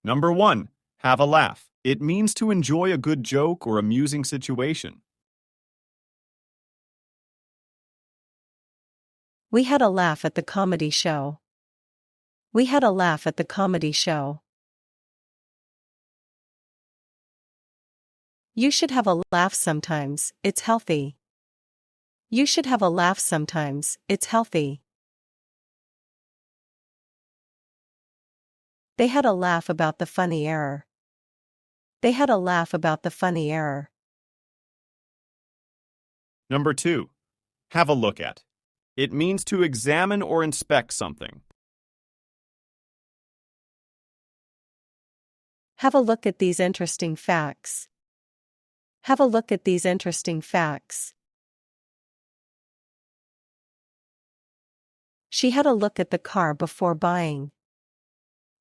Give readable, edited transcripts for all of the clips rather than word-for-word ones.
Number 1. Have a laugh. It means to enjoy a good joke or amusing situation. We had a laugh at the comedy show. We had a laugh at the comedy show. You should have a laugh sometimes, it's healthy. You should have a laugh sometimes, it's healthy. They had a laugh about the funny error. They had a laugh about the funny error. Number 2. Have a look at. It means to examine or inspect something. Have a look at these interesting facts. Have a look at these interesting facts. She had a look at the car before buying.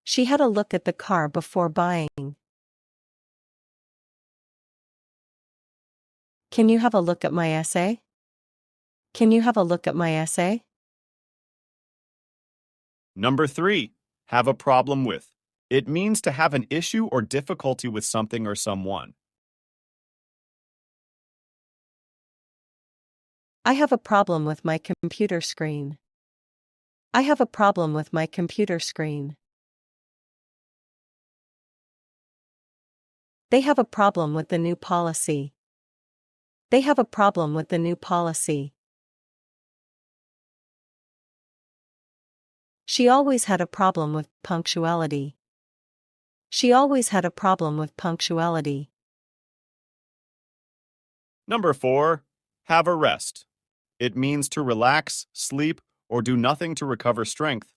She had a look at the car before buying. Can you have a look at my essay? Can you have a look at my essay? Number 3. Have a problem with. It means to have an issue or difficulty with something or someone. I have a problem with my computer screen. I have a problem with my computer screen. They have a problem with the new policy. They have a problem with the new policy. She always had a problem with punctuality. She always had a problem with punctuality. Number 4. Have a rest. It means to relax, sleep, or do nothing to recover strength.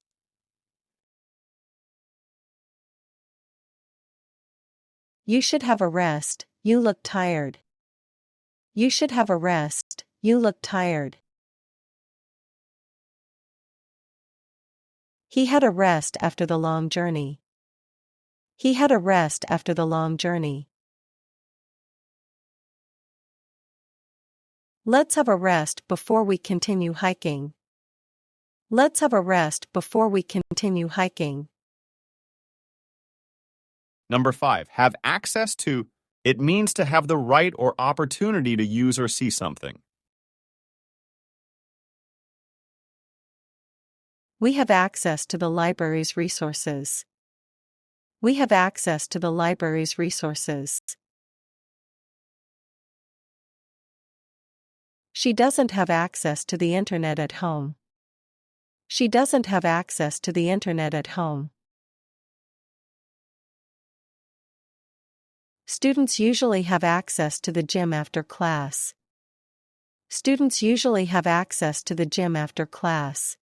You should have a rest, you look tired. You should have a rest, you look tired. He had a rest after the long journey. He had a rest after the long journey. Let's have a rest before we continue hiking. Let's have a rest before we continue hiking. Number 5. Have access to. It means to have the right or opportunity to use or see something. We have access to the library's resources. We have access to the library's resources. She doesn't have access to the internet at home. She doesn't have access to the internet at home. Students usually have access to the gym after class. Students usually have access to the gym after class.